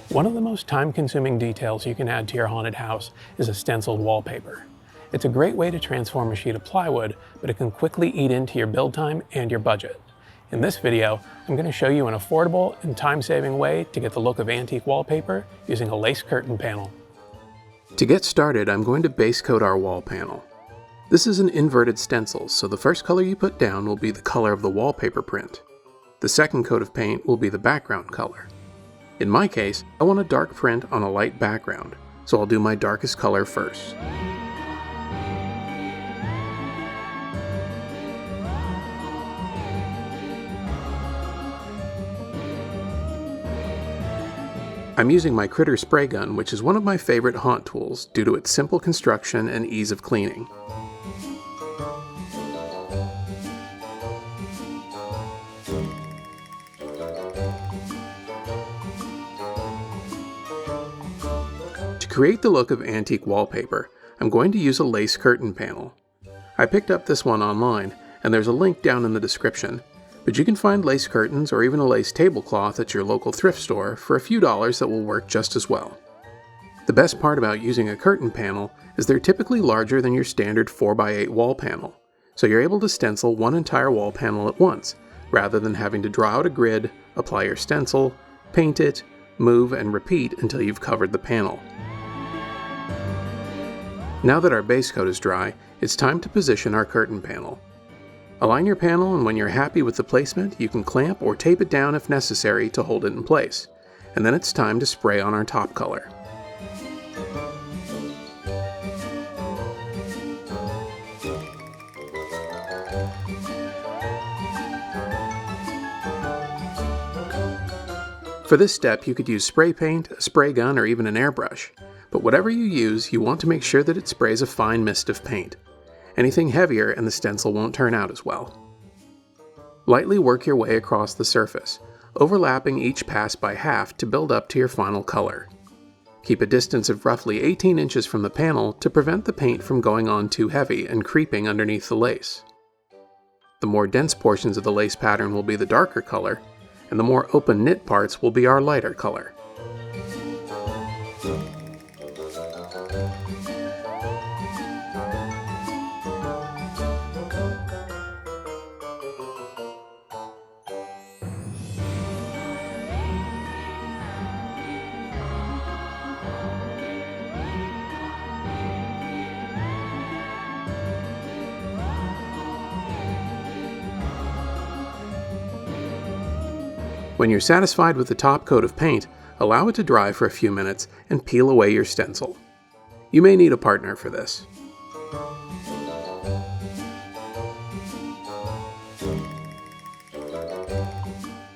One of the most time-consuming details you can add to your haunted house is a stenciled wallpaper. It's a great way to transform a sheet of plywood, but it can quickly eat into your build time and your budget. In this video, I'm going to show you an affordable and time-saving way to get the look of antique wallpaper using a lace curtain panel. To get started, I'm going to base coat our wall panel. This is an inverted stencil, so the first color you put down will be the color of the wallpaper print. The second coat of paint will be the background color. In my case, I want a dark print on a light background, so I'll do my darkest color first. I'm using my Critter spray gun, which is one of my favorite haunt tools due to its simple construction and ease of cleaning. To create the look of antique wallpaper, I'm going to use a lace curtain panel. I picked up this one online, and there's a link down in the description, but you can find lace curtains or even a lace tablecloth at your local thrift store for a few dollars that will work just as well. The best part about using a curtain panel is they're typically larger than your standard 4x8 wall panel, so you're able to stencil one entire wall panel at once, rather than having to draw out a grid, apply your stencil, paint it, move, and repeat until you've covered the panel. Now that our base coat is dry, it's time to position our curtain panel. Align your panel, and when you're happy with the placement, you can clamp or tape it down if necessary to hold it in place. And then it's time to spray on our top color. For this step, you could use spray paint, a spray gun, or even an airbrush. But whatever you use, you want to make sure that it sprays a fine mist of paint. Anything heavier and the stencil won't turn out as well. Lightly work your way across the surface, overlapping each pass by half to build up to your final color. Keep a distance of roughly 18 inches from the panel to prevent the paint from going on too heavy and creeping underneath the lace. The more dense portions of the lace pattern will be the darker color, and the more open knit parts will be our lighter color. When you're satisfied with the top coat of paint, allow it to dry for a few minutes and peel away your stencil. You may need a partner for this.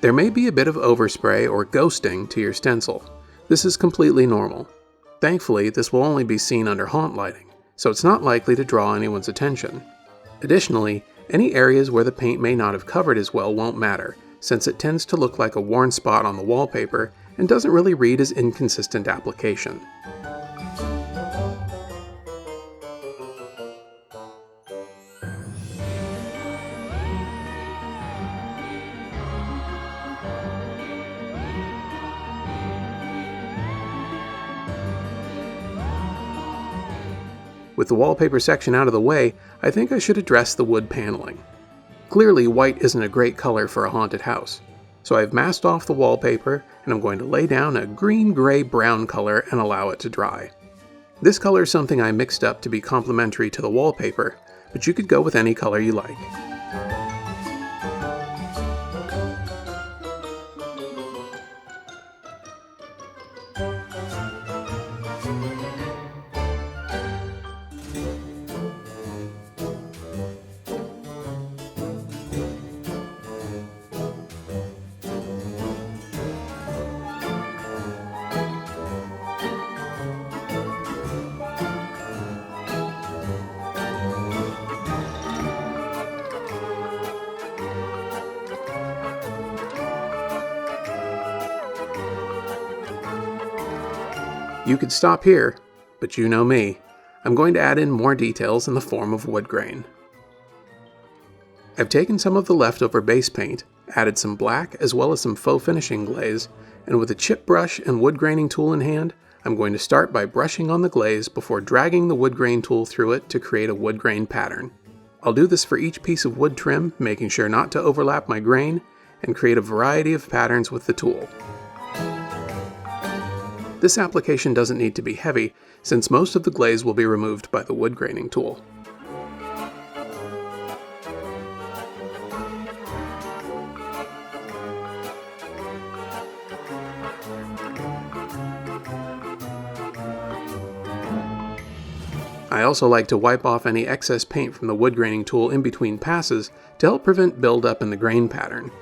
There may be a bit of overspray or ghosting to your stencil. This is completely normal. Thankfully, this will only be seen under haunt lighting, so it's not likely to draw anyone's attention. Additionally, any areas where the paint may not have covered as well won't matter, since it tends to look like a worn spot on the wallpaper and doesn't really read as inconsistent application. With the wallpaper section out of the way, I think I should address the wood paneling. Clearly, white isn't a great color for a haunted house, so I've masked off the wallpaper and I'm going to lay down a green-gray-brown color and allow it to dry. This color is something I mixed up to be complementary to the wallpaper, but you could go with any color you like. You could stop here, but you know me. I'm going to add in more details in the form of wood grain. I've taken some of the leftover base paint, added some black as well as some faux finishing glaze, and with a chip brush and wood graining tool in hand, I'm going to start by brushing on the glaze before dragging the wood grain tool through it to create a wood grain pattern. I'll do this for each piece of wood trim, making sure not to overlap my grain, and create a variety of patterns with the tool. This application doesn't need to be heavy, since most of the glaze will be removed by the wood graining tool. I also like to wipe off any excess paint from the wood graining tool in between passes to help prevent buildup in the grain pattern.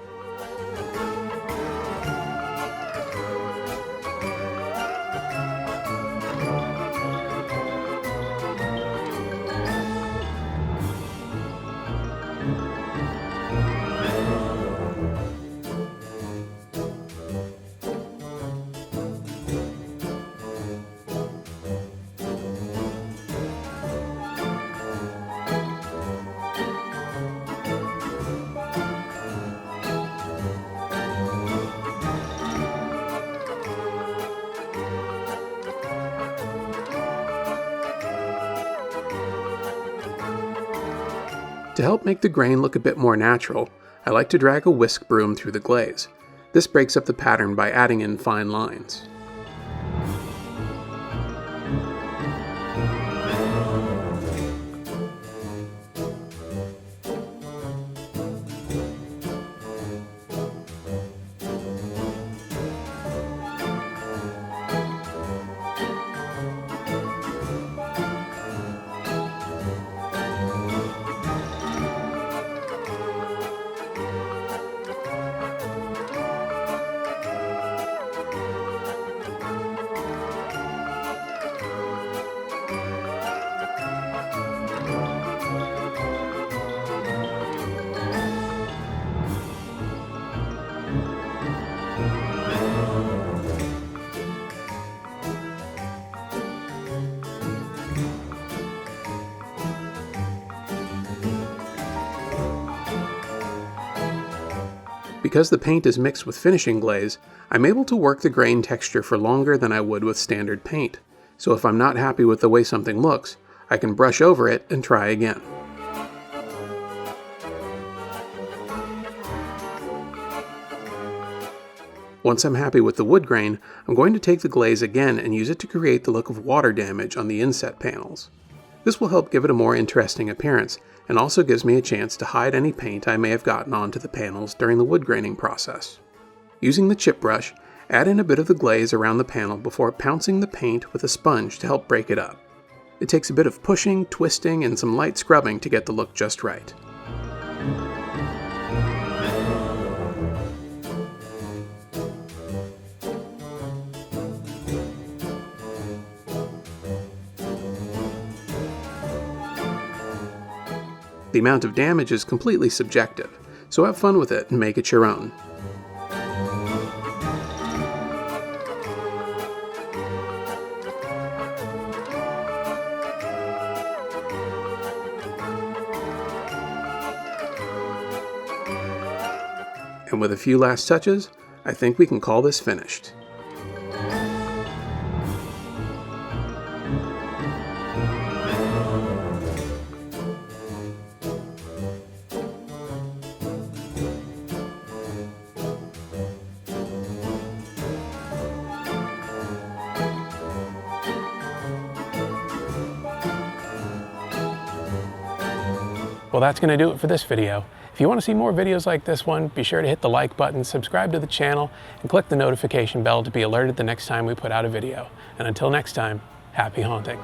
To help make the grain look a bit more natural, I like to drag a whisk broom through the glaze. This breaks up the pattern by adding in fine lines. Because the paint is mixed with finishing glaze, I'm able to work the grain texture for longer than I would with standard paint. So if I'm not happy with the way something looks, I can brush over it and try again. Once I'm happy with the wood grain, I'm going to take the glaze again and use it to create the look of water damage on the inset panels. This will help give it a more interesting appearance, and also gives me a chance to hide any paint I may have gotten onto the panels during the wood graining process. Using the chip brush, add in a bit of the glaze around the panel before pouncing the paint with a sponge to help break it up. It takes a bit of pushing, twisting, and some light scrubbing to get the look just right. The amount of damage is completely subjective, so have fun with it and make it your own. And with a few last touches, I think we can call this finished. Well, that's going to do it for this video. If you want to see more videos like this one, be sure to hit the like button, subscribe to the channel, and click the notification bell to be alerted the next time we put out a video. And until next time, happy haunting.